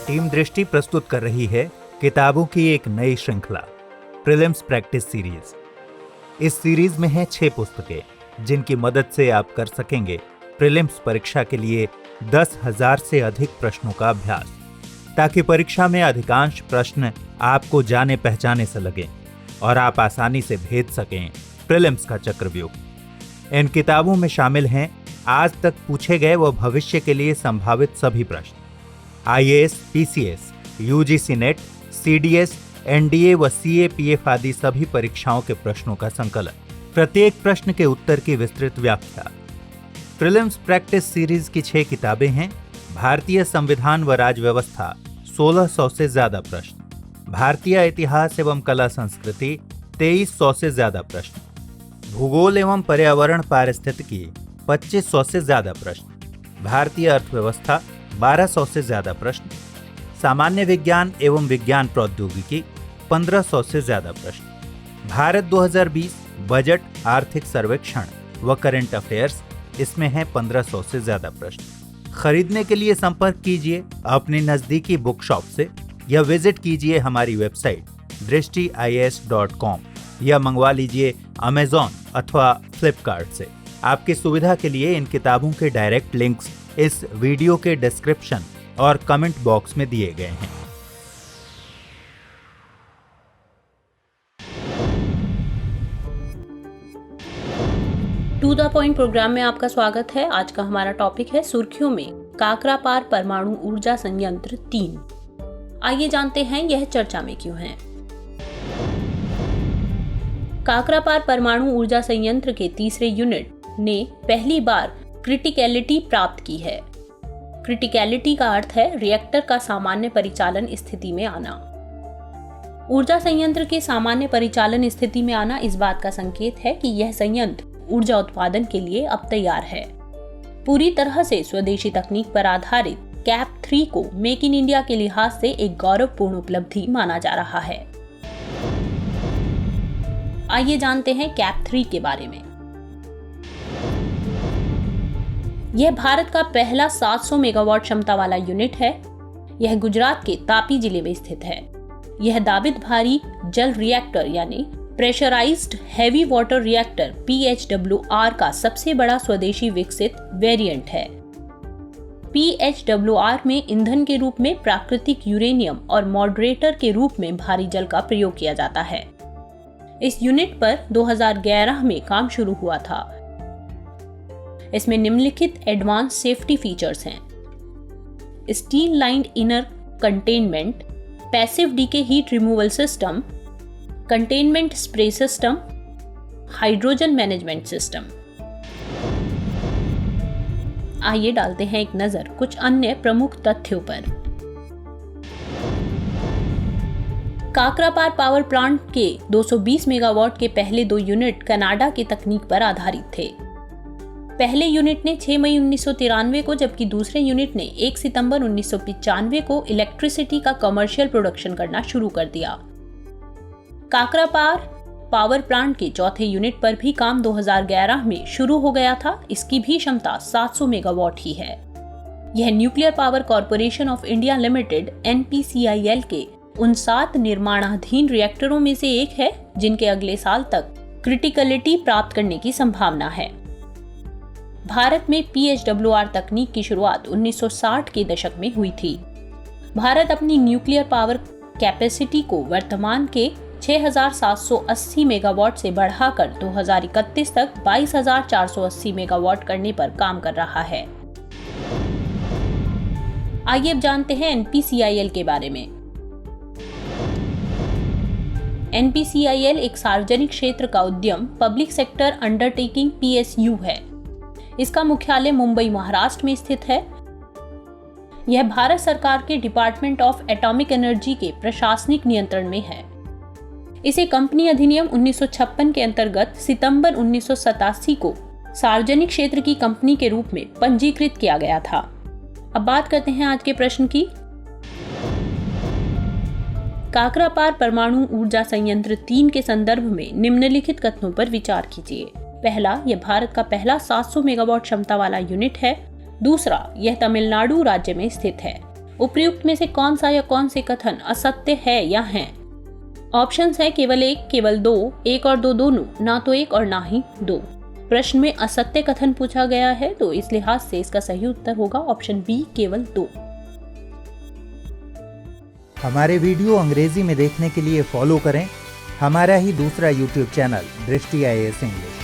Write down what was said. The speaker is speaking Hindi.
टीम दृष्टि प्रस्तुत कर रही है किताबों की एक नई श्रृंखला प्रीलिम्स प्रैक्टिस सीरीज। इस सीरीज में हैं 6 पुस्तकें जिनकी मदद से आप कर सकेंगे प्रीलिम्स परीक्षा के लिए 10,000 से अधिक प्रश्नों का अभ्यास, ताकि परीक्षा में अधिकांश प्रश्न आपको जाने पहचाने से लगें और आप आसानी से भेद सकें प्रीलिम्स का चक्रव्यूह। इन किताबों में शामिल हैं आज तक पूछे गए व भविष्य के लिए संभावित सभी प्रश्न, IAS, PCS, UGC net, CDS, NDA व CAPF आदि सभी परीक्षाओं के प्रश्नों का संकलन, प्रत्येक प्रश्न के उत्तर की विस्तृत व्याख्या। प्रीलिम्स प्रैक्टिस सीरीज की 6 किताबें हैं। भारतीय संविधान व राज्य व्यवस्था 1600 से ज्यादा प्रश्न, भारतीय इतिहास एवं कला संस्कृति 2300 से ज्यादा प्रश्न, भूगोल एवं पर्यावरण पारिस्थितिकी 2500 से ज्यादा प्रश्न, भारतीय अर्थव्यवस्था 1200 से ज्यादा प्रश्न, सामान्य विज्ञान एवं विज्ञान प्रौद्योगिकी 1500 से ज्यादा प्रश्न, भारत 2020 बजट, आर्थिक सर्वेक्षण व करंट अफेयर्स, इसमें है 1500 से ज्यादा प्रश्न। खरीदने के लिए संपर्क कीजिए अपनी नजदीकी बुक शॉप से या विजिट कीजिए हमारी वेबसाइट drishtiis.com या मंगवा लीजिए अमेज़न अथवा फ्लिपकार्ट से। आपकी सुविधा के लिए इन किताबों के डायरेक्ट लिंक्स इस वीडियो के डिस्क्रिप्शन और कमेंट बॉक्स में दिए गए हैं। टू द पॉइंट प्रोग्राम में आपका स्वागत है। आज का हमारा टॉपिक है सुर्खियों में काकरापार परमाणु ऊर्जा संयंत्र 3। आइए जानते हैं यह चर्चा में क्यों है। काकरापार परमाणु ऊर्जा संयंत्र के तीसरे यूनिट ने पहली बार क्रिटिकलिटी प्राप्त की है। क्रिटिकलिटी का अर्थ है रिएक्टर का सामान्य परिचालन स्थिति में आना। ऊर्जा संयंत्र के सामान्य परिचालन स्थिति में आना इस बात का संकेत है कि यह संयंत्र ऊर्जा उत्पादन के लिए अब तैयार है। पूरी तरह से स्वदेशी तकनीक पर आधारित कैप 3 को मेक इन इंडिया के लिहाज से एक गौरवपूर्ण उपलब्धि माना जा रहा है। आइए जानते हैं कैप 3 के बारे में। यह भारत का पहला 700 मेगावाट क्षमता वाला यूनिट है। यह गुजरात के तापी जिले में स्थित है। यह दाबित भारी जल रिएक्टर यानी pressurised heavy water reactor PHWR का सबसे बड़ा स्वदेशी विकसित वेरिएंट है। PHWR में ईंधन के रूप में प्राकृतिक यूरेनियम और मॉडरेटर के रूप में भारी जल का प्रयोग किया जाता है। इस यूनिट पर 2011 में काम शुरू हुआ था। इसमें निम्नलिखित एडवांस सेफ्टी फीचर्स हैं: steel lined inner containment, passive decay heat removal system, containment spray system, hydrogen management system. आइए डालते हैं एक नजर कुछ अन्य प्रमुख तथ्यों पर। काकरापार पावर प्लांट के 220 मेगावाट के पहले 2 यूनिट कनाडा की तकनीक पर आधारित थे। पहले यूनिट ने 6 मई 1993 को, जबकि दूसरे यूनिट ने 1 सितंबर 1995 को इलेक्ट्रिसिटी का कमर्शियल प्रोडक्शन करना शुरू कर दिया। काकरापार पावर प्लांट के चौथे यूनिट पर भी काम 2011 में शुरू हो गया था। इसकी भी क्षमता 700 मेगावाट ही है। यह nuclear power corporation of India limited NPCIL के उन 7 निर्माणाधीन रिएक्टरों में से एक है जिनके अगले साल तक क्रिटिकलिटी प्राप्त करने की संभावना है। भारत में PHWR तकनीक की शुरुआत 1960 के दशक में हुई थी। भारत अपनी न्यूक्लियर पावर कैपेसिटी को वर्तमान के 6,780 मेगावाट से बढ़ाकर 2031 तक 22,480 मेगावाट करने पर काम कर रहा है। आइए अब जानते हैं NPCIL के बारे में। NPCIL एक सार्वजनिक क्षेत्र का उद्यम पब्लिक सेक्टर अंडरटेकिंग PSU है। इसका मुख्यालय मुंबई, महाराष्ट्र में स्थित है। यह भारत सरकार के डिपार्टमेंट ऑफ एटॉमिक एनर्जी के प्रशासनिक नियंत्रण में है। इसे कंपनी अधिनियम 1956 के अंतर्गत सितंबर 1987 को सार्वजनिक क्षेत्र की कंपनी के रूप में पंजीकृत किया गया था। अब बात करते हैं आज के प्रश्न की। काकरापार परमाणु ऊर्जा संयंत्र 3 के संदर्भ में निम्नलिखित कथनों पर विचार कीजिए। पहला, यह भारत का पहला 700 मेगावाट क्षमता वाला यूनिट है। दूसरा, यह तमिलनाडु राज्य में स्थित है। उपयुक्त में से कौन सा या कौन से कथन असत्य है या हैं? ऑप्शंस है केवल एक, केवल दो, एक और दो दोनों, ना तो एक और ना ही दो। प्रश्न में असत्य कथन पूछा गया है, तो इस लिहाज से इसका सही उत्तर होगा ऑप्शन बी, केवल दो। हमारे वीडियो अंग्रेजी में देखने के लिए फॉलो करें हमारा ही दूसरा यूट्यूब चैनल दृष्टि IAS इंग्लिश।